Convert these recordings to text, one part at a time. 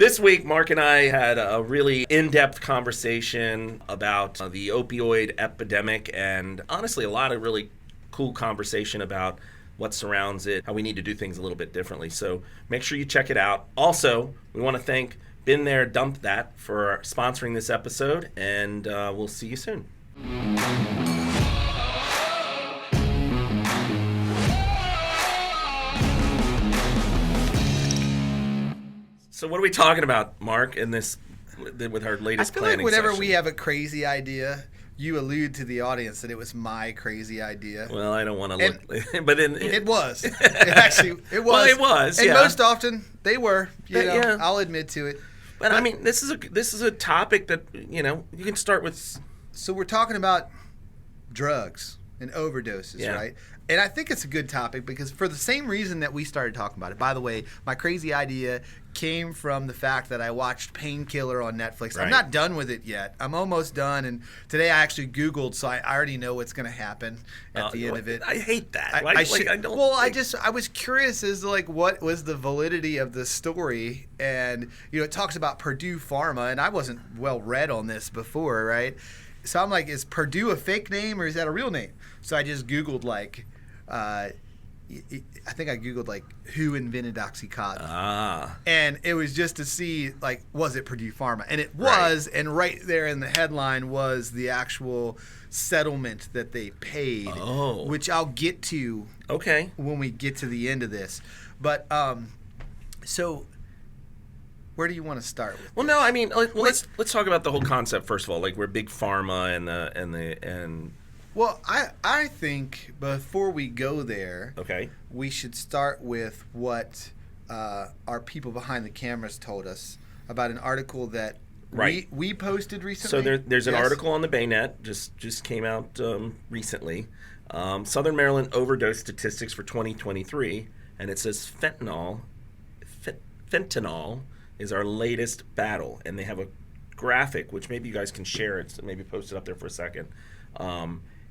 This week, Mark and I had a really in-depth conversation about the opioid epidemic, and honestly, a lot of really cool conversation about what surrounds it, how we need to do things a little bit differently. So make sure you check it out. Also, we want to thank Been There, Dumped That for sponsoring this episode, and we'll see you soon. So what are we talking about, Mark, in this with our latest planning like whenever session? we have a crazy idea, you allude to the audience that it was my crazy idea. Well, I don't want to look, but it was. It was. Well, it was, and yeah. most often they were. Yeah. I'll admit to it. But I mean, this is a topic that you can start with. So we're talking about drugs and overdoses, right? And I think it's a good topic because for the same reason that we started talking about it. By the way, my crazy idea came from the fact that I watched Painkiller on Netflix. Right. I'm not done with it yet. I'm almost done. And today I actually Googled, so I already know what's going to happen at the end of it. I hate that. I was curious as to what was the validity of the story. And, it talks about Purdue Pharma, and I wasn't well read on this before, right? So I'm like, is Purdue a fake name or is that a real name? So I just Googled I think I Googled who invented OxyContin. And it was just to see was it Purdue Pharma? And it was, right. And right there in the headline was the actual settlement that they paid, which I'll get to when we get to the end of this. But so where do you want to start with? Well, no, I mean, let's talk about the whole concept first of all. We're big pharma and Well, I think before we go there, we should start with what our people behind the cameras told us about an article that we posted recently. So there's an article on the Baynet, just came out recently, Southern Maryland overdose statistics for 2023, and it says fentanyl is our latest battle, and they have a graphic, which maybe you guys can share it, so maybe post it up there for a second.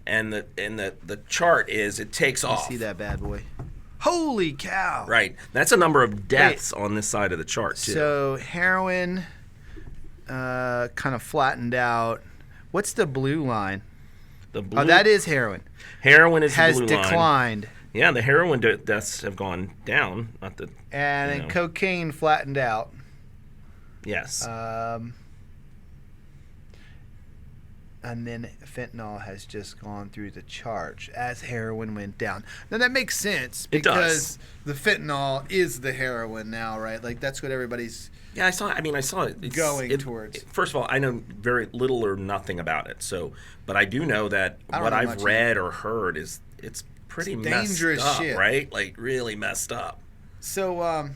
And the chart is it takes off. You see that bad boy? Holy cow! Right, that's a number of deaths on this side of the chart too. So heroin, kind of flattened out. What's the blue line? The blue. Oh, that is heroin. Heroin is has the blue declined. Line. Yeah, the heroin deaths have gone down. Not the. And cocaine flattened out. Yes. And then fentanyl has just gone through the charts as heroin went down. Now that makes sense because the fentanyl is the heroin now, right? That's what everybody's. Yeah, I saw it. Going towards. First of all, I know very little or nothing about it. But I do know that what I've read or heard is it's pretty dangerous messed up, shit. Right? Really messed up. So,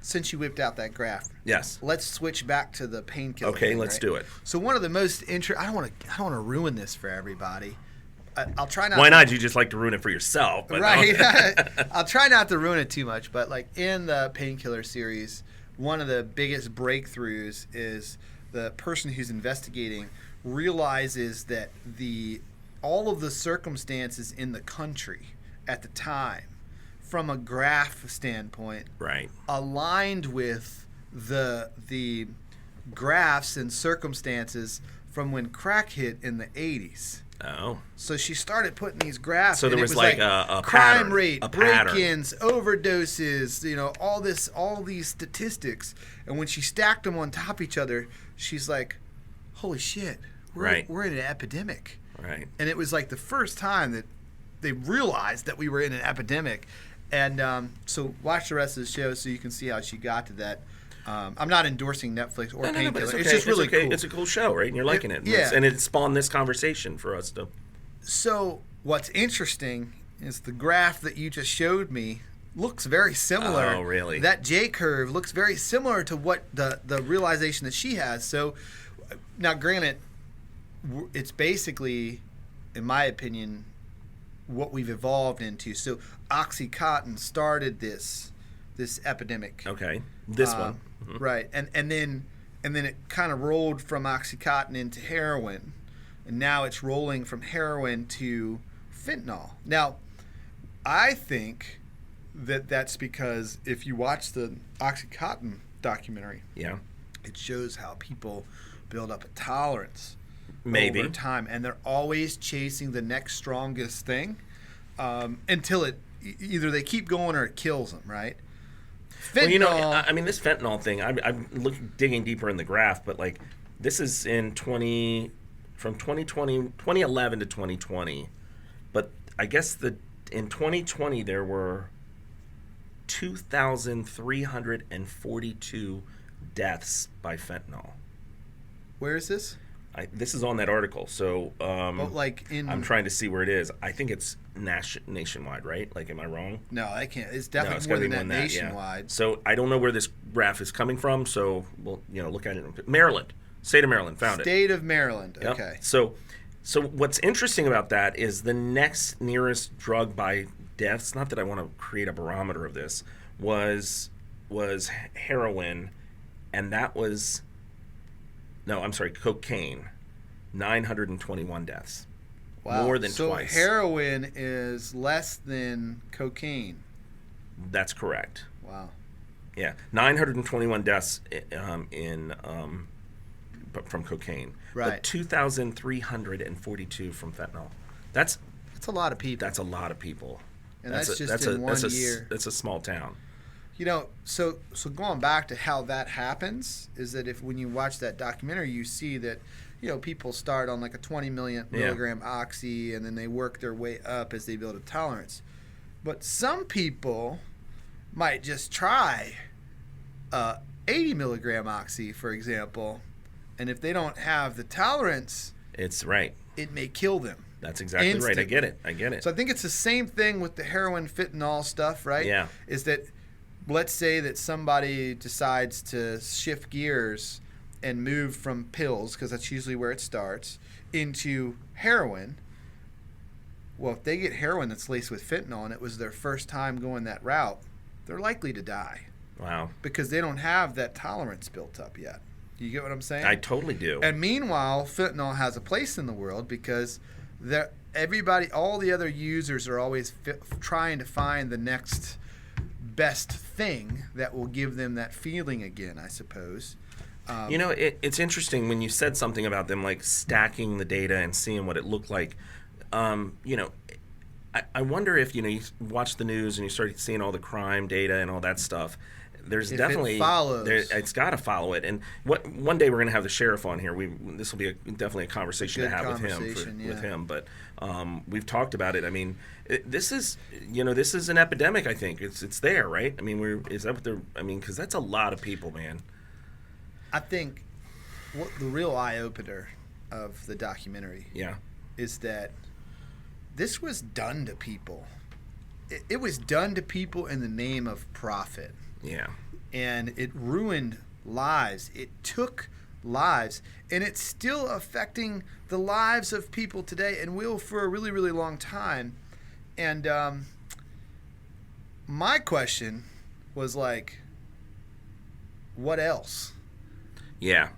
since you whipped out that graph, yes, let's switch back to the Painkiller. Okay, let's do it. So one of the most I don't want to ruin this for everybody. I'll try not. Why not? You just like to ruin it for yourself, but right? I'll try not to ruin it too much. But in the Painkiller series, one of the biggest breakthroughs is the person who's investigating realizes that all of the circumstances in the country at the time, from a graph standpoint, aligned with the graphs and circumstances from when crack hit in the 80s. Oh. So she started putting these graphs. So there was a crime pattern, rate, break-ins, overdoses, all these statistics. And when she stacked them on top of each other, she's like, holy shit, we're in an epidemic. Right. And it was the first time that they realized that we were in an epidemic. And so watch the rest of the show so you can see how she got to that. I'm not endorsing Netflix or Painkiller. It's just really cool. It's a cool show, right? And you're liking it. Yeah. And it spawned this conversation for us to. So what's interesting is the graph that you just showed me looks very similar. Oh, really? That J curve looks very similar to what the realization that she has. So now, granted, it's basically, in my opinion, what we've evolved into. So OxyContin started this epidemic. Okay, this one. Mm-hmm. Right, and then it kind of rolled from OxyContin into heroin, and now it's rolling from heroin to fentanyl. Now, I think that that's because if you watch the OxyContin documentary. Yeah. It shows how people build up a tolerance Maybe. over time, and they're always chasing the next strongest thing until it either they keep going or it kills them, right? Fentanyl, Well, I mean, this fentanyl thing, I'm digging deeper in the graph, but like this is from 2011 to 2020. But I guess in 2020 there were 2,342 deaths by fentanyl. Where is this? This is on that article, so I'm trying to see where it is. I think it's nationwide, right? Like, am I wrong? No, I can't. It's definitely it's more gotta than be that yeah. nationwide. So I don't know where this graph is coming from. So we'll look at it. Maryland, state of Maryland, found it. State of Maryland. Yep. Okay. So what's interesting about that is the next nearest drug by deaths. Not that I want to create a barometer of this. Was heroin, and that was. No, I'm sorry, cocaine. 921 deaths. Wow. More than twice. So heroin is less than cocaine. That's correct. Wow. Yeah, 921 deaths from cocaine. Right. But 2,342 from fentanyl. That's a lot of people. That's a lot of people. And that's just in 1 year. That's a small town. So going back to how that happens is that when you watch that documentary, you see that, people start on like a 20 milligram oxy, and then they work their way up as they build a tolerance. But some people might just try 80 milligram oxy, for example, and if they don't have the tolerance, it's right. It may kill them. That's exactly instantly. Right. I get it. So I think it's the same thing with the heroin, fentanyl stuff, right? Yeah. Is that, let's say that somebody decides to shift gears and move from pills, because that's usually where it starts, into heroin. Well, if they get heroin that's laced with fentanyl and it was their first time going that route, they're likely to die. Wow. Because they don't have that tolerance built up yet. You get what I'm saying? I totally do. And meanwhile, fentanyl has a place in the world because all the other users are always trying to find the next best thing that will give them that feeling again, I suppose. It's interesting when you said something about them like stacking the data and seeing what it looked like. I wonder if you watch the news and you start seeing all the crime data and all that stuff. There's definitely it's got to follow it. And one day we're going to have the sheriff on here. This will be definitely a conversation to have with him. But we've talked about it. I mean, this is an epidemic. I think it's there, right? I mean, because that's a lot of people, man. I think what the real eye opener of the documentary is that this was done to people. It was done to people in the name of profit. Yeah. And it ruined lives. It took lives. And it's still affecting the lives of people today and will for a really, really long time. And my question was like, what else? Yeah.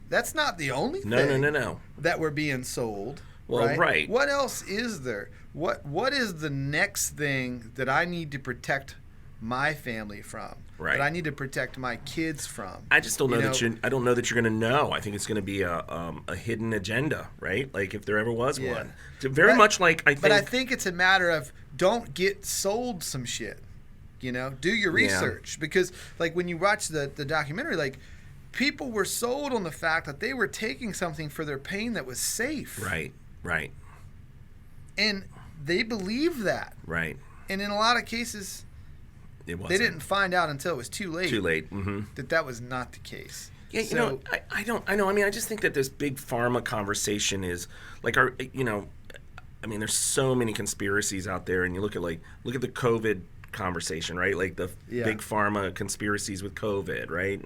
That's not the only thing No. that we're being sold. Well, right. What else is there? What is the next thing that I need to protect my family from? Right. That I need to protect my kids from? I just don't know I don't know that you're going to know. I think it's going to be a hidden agenda, right? Like if there ever was one. Much like I think. But I think it's a matter of don't get sold some shit. Do your research because like when you watch the documentary, like people were sold on the fact that they were taking something for their pain that was safe. Right. And they believed that. Right. And in a lot of cases, they didn't find out until it was too late. Mm-hmm. That was not the case. Yeah, I know. I mean, I just think that this big pharma conversation is like there's so many conspiracies out there, and you look at the COVID conversation, right? Like the big pharma conspiracies with COVID, right?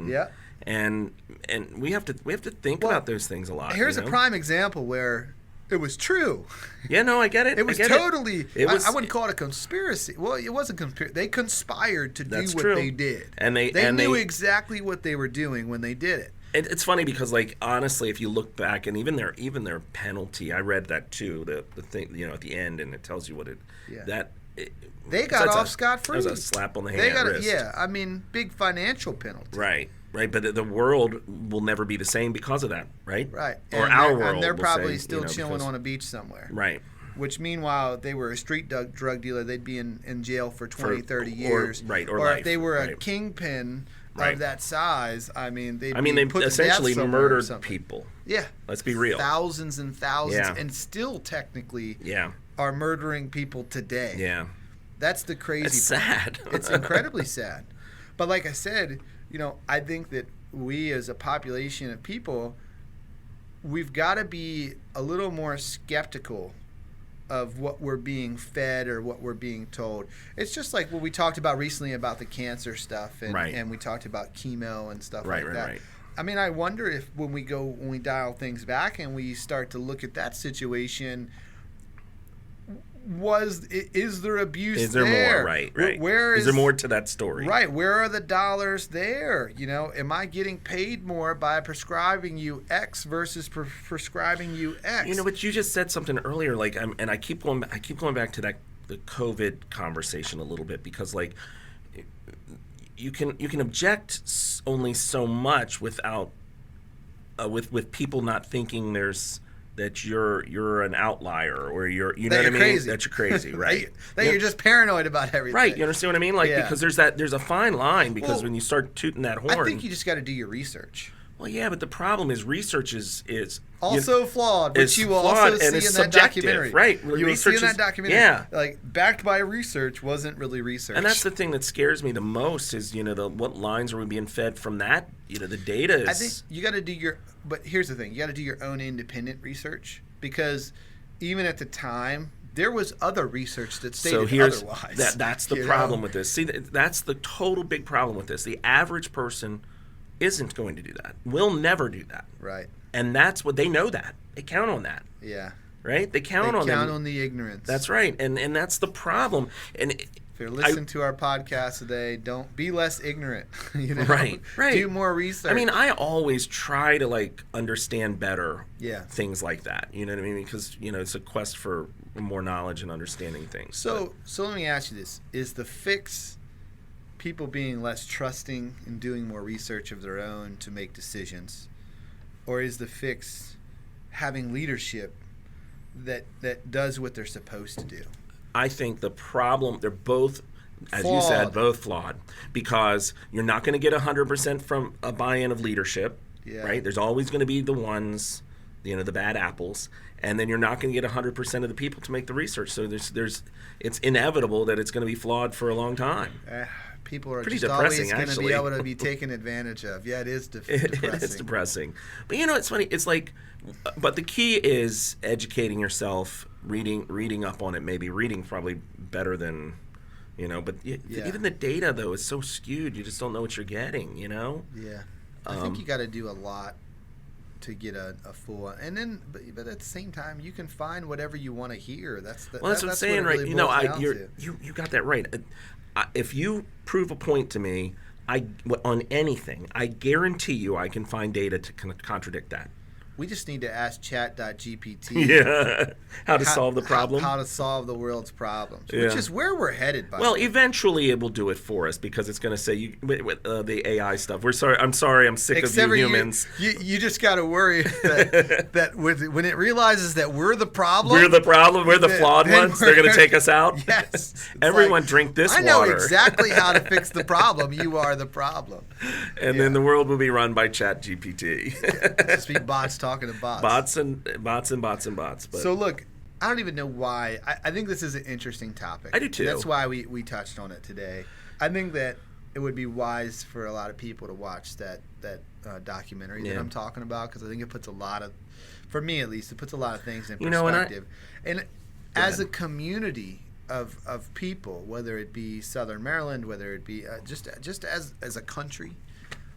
And we have to think about those things a lot. Here's a prime example where it was true. Yeah, no, I get it. It was totally. I wouldn't call it a conspiracy. Well, it wasn't conspiracy. They conspired to do what they did, and they knew exactly what they were doing when they did it. It's funny because, like, honestly, if you look back, and even their penalty, I read that too. The thing, at the end, and it tells you what it they got off scot-free. That was a slap on the hand. I mean, big financial penalty. Right. Right, but the world will never be the same because of that, right? Right. Or and our they're, world. And they're we'll probably say, still chilling because, on a beach somewhere. Right. Which, meanwhile, if they were a street drug dealer, they'd be in jail for 20, 30 years. Or or life. if they were a right. kingpin Right. of that size, I mean, they'd I be mean, they put to essentially death somewhere or murdered something. people. Yeah. Let's be real. Thousands and thousands, Yeah. and still technically Yeah. are murdering people today. Yeah. That's the crazy It's part. sad. It's incredibly sad. But like I said, I think that we as a population of people, we've got to be a little more skeptical of what we're being fed or what we're being told. It's just like what we talked about recently about the cancer stuff, and, Right. and we talked about chemo and stuff Right, like right, that. right. I mean, I wonder if when we dial things back and we start to look at that situation, is there abuse? Is there more? Right. Where is there more to that story? Right. Where are the dollars there? Am I getting paid more by prescribing you X versus prescribing you X? But you just said something earlier, like, and I keep going back to the COVID conversation a little bit, because like you can object only so much without with people not thinking that you're an outlier, or you know what I mean? Crazy. That you're crazy, right? You're just paranoid about everything. Right. You understand what I mean? Like, Yeah. because there's a fine line, because when you start tooting that horn. I think you just got to do your research. Well, yeah, but the problem is research is also flawed, which it's you will flawed, also and see it's in that subjective, documentary. right? You will see in that documentary. Yeah. Like, backed by research wasn't really research. And that's the thing that scares me the most is, what lines are we being fed from that? The data is... I think you got to do but here's the thing. You got to do your own independent research, because even at the time, there was other research that stated otherwise. That's the problem with this. See, that's the total big problem with this. The average person isn't going to do that. Will never do that. Right. And that's what they know that. They count on that. Yeah. Right? They count on the ignorance. That's right. And that's the problem. And if you're listening to our podcast today, don't be less ignorant. Right. Do more research. I mean, I always try to understand better things like that. You know what I mean? Because it's a quest for more knowledge and understanding things. So let me ask you this: is the fix people being less trusting and doing more research of their own to make decisions, or is the fix having leadership that does what they're supposed to do? I think the problem, they're both, as flawed. You said, both flawed, because you're not going to get 100% from a buy-in of leadership, right? There's always going to be the ones, the bad apples, and then you're not going to get 100% of the people to make the research. So it's inevitable that it's going to be flawed for a long time. People are pretty just depressing, always going to be actually. able to be taken advantage of. Yeah, it is depressing. It is depressing. But it's funny. It's like, but the key is educating yourself, reading up on it. Maybe reading probably better than, But even the data though is so skewed. You just don't know what you're getting. Yeah. I think you got to do a lot to get a full, and then but at the same time you can find whatever you want to hear. That's what I'm saying, right? Really you got that right. If you prove a point to me, on anything, I guarantee you I can find data to contradict that. We just need to ask chat.gpt how to solve the problem. How to solve the world's problems, Yeah. which is where we're headed, by Well, the way. eventually it will do it for us, because it's going to say with the AI stuff. I'm sorry, I'm sick Except of you humans. You just got to worry that when it realizes that we're the problem. We're the problem. We're the flawed ones. They're going to take us out. Yes. Everyone drink this water. I know exactly how to fix the problem. You are the problem. And then the world will be run by ChatGPT. Just be bots talking to bots. Bots and bots. But so look, I don't even know why. I think this is an interesting topic. I do too. That's why we touched on it today. I think that it would be wise for a lot of people to watch that documentary that I'm talking about, because I think it puts for me at least, it puts a lot of things in perspective. And as a community of people, whether it be Southern Maryland, whether it be just as a country,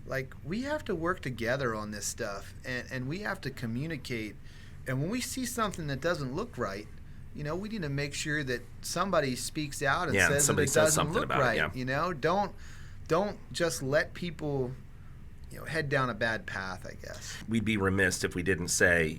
like, we have to work together on this stuff, and we have to communicate. And when we see something that doesn't look right, we need to make sure that somebody speaks out and says that it doesn't look right. Don't just let people head down a bad path, I guess. We'd be remiss if we didn't say,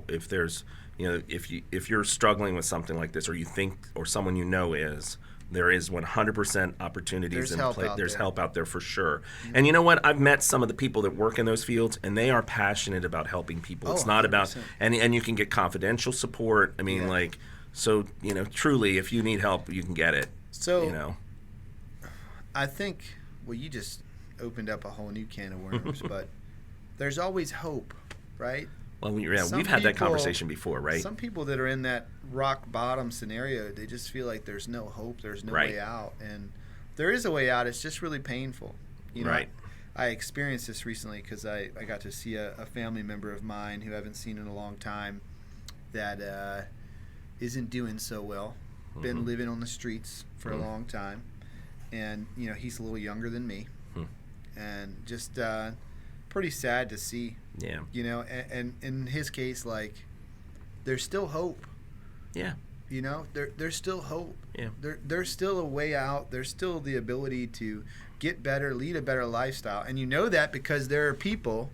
if there's, if you're struggling with something like this, or you think, or someone is, there is 100% opportunities There's help out There's there. help out there for sure. And you know what? I've met some of the people that work in those fields, and they are passionate about helping people. Oh, It's not about 100%. and you can get confidential support. I mean, Yeah. like, so truly, if you need help, you can get it. So I think, well, you just opened up a whole new can of worms, but there's always hope, right? Well, we've Some had that people- conversation before, right? Some people that are in that rock bottom scenario, they just feel like there's no hope, there's no Right. way out, and there is a way out. It's just really painful. Right. I experienced this recently because I got to see a family member of mine who I haven't seen in a long time that isn't doing so well. Been living on the streets for a long time, and he's a little younger than me, and just pretty sad to see. Yeah. And in his case, like, there's still hope. Yeah. There's still hope. Yeah. There's still a way out. There's still the ability to get better, lead a better lifestyle. And you know that because there are people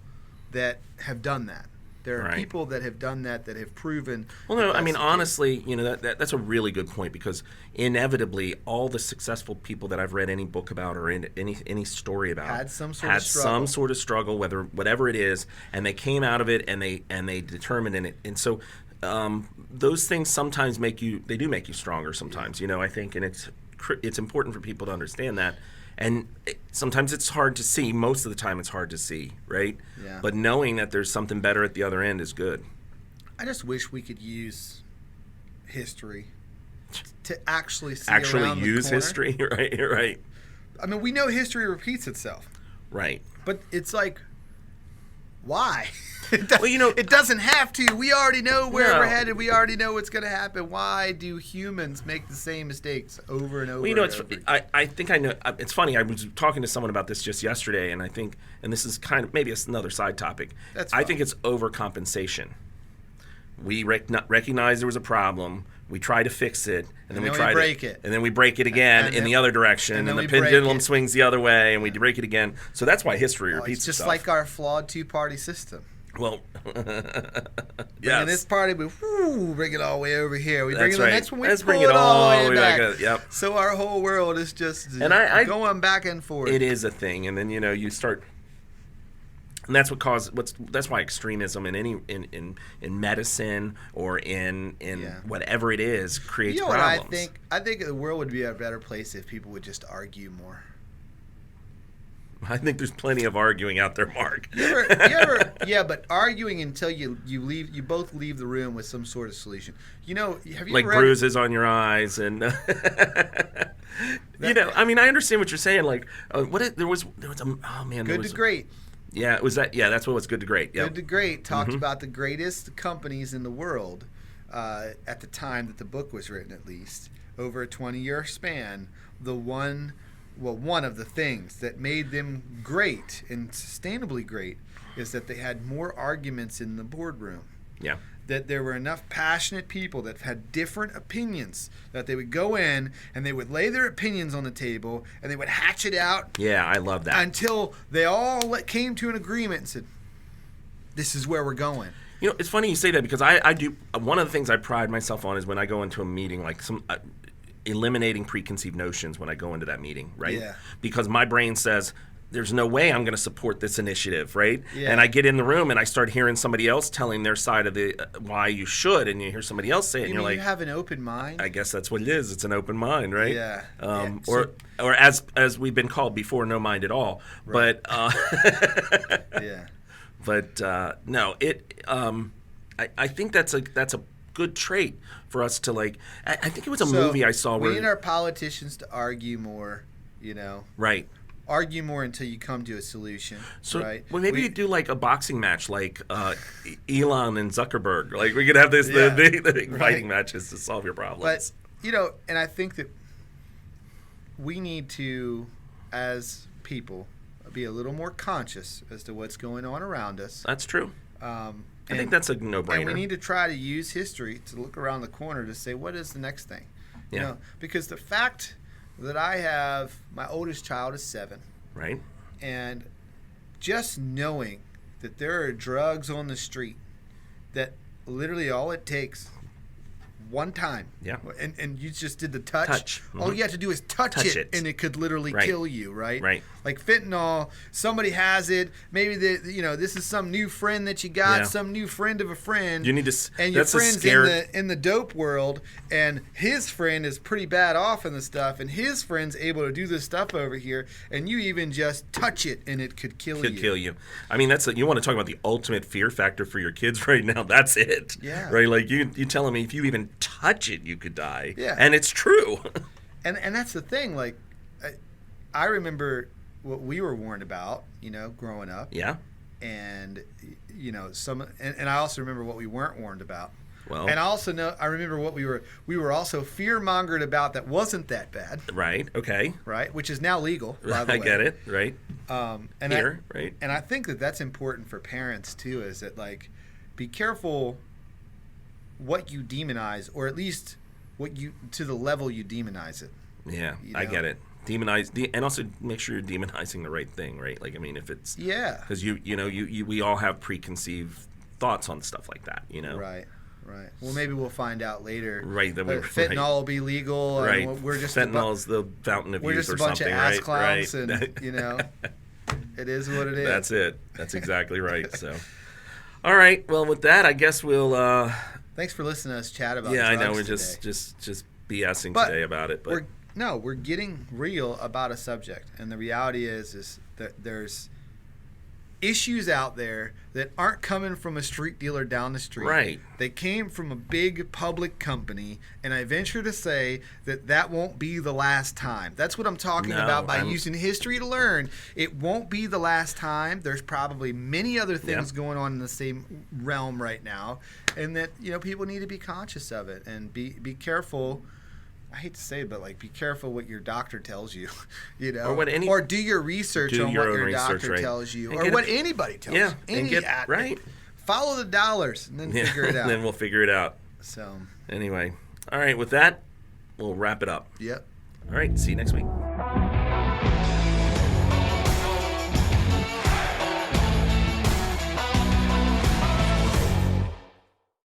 that have done that. There are Right. people that have done that have proven. Well, no, that I mean, that's the case. honestly, that's a really good point, because inevitably all the successful people that I've read any book about or in any story about Had some sort of struggle. some sort of struggle, whatever it is, and they came out of it and they determined in it. And so those things sometimes make you stronger sometimes, I think, and it's important for people to understand that. And sometimes it's hard to see. Most of the time it's hard to see, right? Yeah. But knowing that there's something better at the other end is good. I just wish we could use history to actually see around the use corner. history, right. I mean, we know history repeats itself, Right. but it's like, why? Well, it doesn't have to. We already know where No. we're headed. We already know what's going to happen. Why do humans make the same mistakes over and over? Well, and over? I think I know. It's funny. I was talking to someone about this just yesterday, and I think, and this is kind of maybe it's another side topic. That's I fine. think it's overcompensation. We recognize there was a problem. We try to fix it, and then we try break to, it. and then we break it again And in then- the other direction, and and, then the we break pendulum it. swings the other way, and we break it again. So that's why history Oh, repeats it's just itself. like our flawed two-party system. Well, Bring in this yes. party, we bring it all the way over here. We bring That's in the right. next one, we Let's pull bring it all the way back back. up. Yep. So our whole world is just And I going back and forth. It is a thing, and then you start, and that's that's why extremism in any in medicine or in Yeah. whatever it is creates You know what problems. I think the world would be a better place if people would just argue more. I think there's plenty of arguing out there, Mark. Yeah, but arguing until you both leave the room with some sort of solution. Have you Like read, bruises on your eyes, and I mean, I understand what you're saying. Like, there was Good to Great. Yeah, it was that. Yeah, that's what was Good to Great. Yep. Good to Great talked about the greatest companies in the world at the time that the book was written, at least over a 20-year span. One of the things that made them great and sustainably great is that they had more arguments in the boardroom. Yeah. That there were enough passionate people that had different opinions that they would go in and they would lay their opinions on the table and they would hatch it out Yeah, I love that. until they all came to an agreement and said, this is where we're going. It's funny you say that, because I do. One of the things I pride myself on is when I go into a meeting, like eliminating preconceived notions when I go into that meeting, right? Yeah. Because my brain says, there's no way I'm going to support this initiative, right? Yeah. And I get in the room and I start hearing somebody else telling their side of the why you should, and you hear somebody else say it, and you're like, you have an open mind? I guess that's what it is. It's an open mind, right? Yeah. Or as we've been called before, no mind at all. Right. But Yeah. But no, I think that's a good trait for us to like. I think it was a movie I saw where we need our politicians to argue more, right. argue more until you come to a solution. So right? well, maybe you do like a boxing match, like Elon and Zuckerberg. Like we could have the big Right. fighting matches to solve your problems. But and I think that we need to, as people, be a little more conscious as to what's going on around us. That's true. I think that's a no-brainer. And we need to try to use history to look around the corner to say, what is the next thing? Yeah. Because the fact that I have, my oldest child is 7, right. and just knowing that there are drugs on the street, that literally all it takes, one time. Yeah. And you just did the touch. Mm-hmm. All you have to do is touch it, and it could literally kill you, right? Right. Like fentanyl, somebody has it. Maybe this is some new friend that you got, some new friend of a friend. You need to. And your friend's in the dope world, and his friend is pretty bad off in the stuff, and his friend's able to do this stuff over here, and you even just touch it, and it could kill you. Could kill you. I mean, you want to talk about the ultimate fear factor for your kids right now. That's it. Yeah. Right. Like you telling me if you even touch it, you could die. Yeah. And it's true. And that's the thing. Like, I remember what we were warned about, growing up. Yeah. And and I also remember what we weren't warned about. Well. And I remember what we were also fear mongered about that wasn't that bad. Right. Okay. Right. Which is now legal, by the way. I get it. Right. Right. And I think that's important for parents too. Is that like, be careful what you demonize, or at least to the level you demonize it. Yeah, I get it. Demonize, and also make sure you're demonizing the right thing, right? Like, I mean, if it's because we all have preconceived thoughts on stuff like that, Right. Well, maybe we'll find out later. Right. That fentanyl will be legal. Right. And we're just fentanyl is the fountain of youth or something. We're just a bunch of ass clowns, right. and it is what it is. That's it. That's exactly right. So, all right. Well, with that, I guess we'll. Thanks for listening to us chat about. Yeah, drugs I know we're today. just BSing today about it, but we're getting real about a subject, and the reality is that there's issues out there that aren't coming from a street dealer down the street. Right. They came from a big public company, and I venture to say that won't be the last time. That's what I'm talking about by using history to learn. It won't be the last time. There's probably many other things going on in the same realm right now, and that people need to be conscious of it and be careful. I hate to say it, but be careful what your doctor tells you, or do your research on what your doctor tells you, or what anybody tells you. Right. Follow the dollars and then figure it out. And then we'll figure it out. So anyway, all right. With that, we'll wrap it up. Yep. All right. See you next week.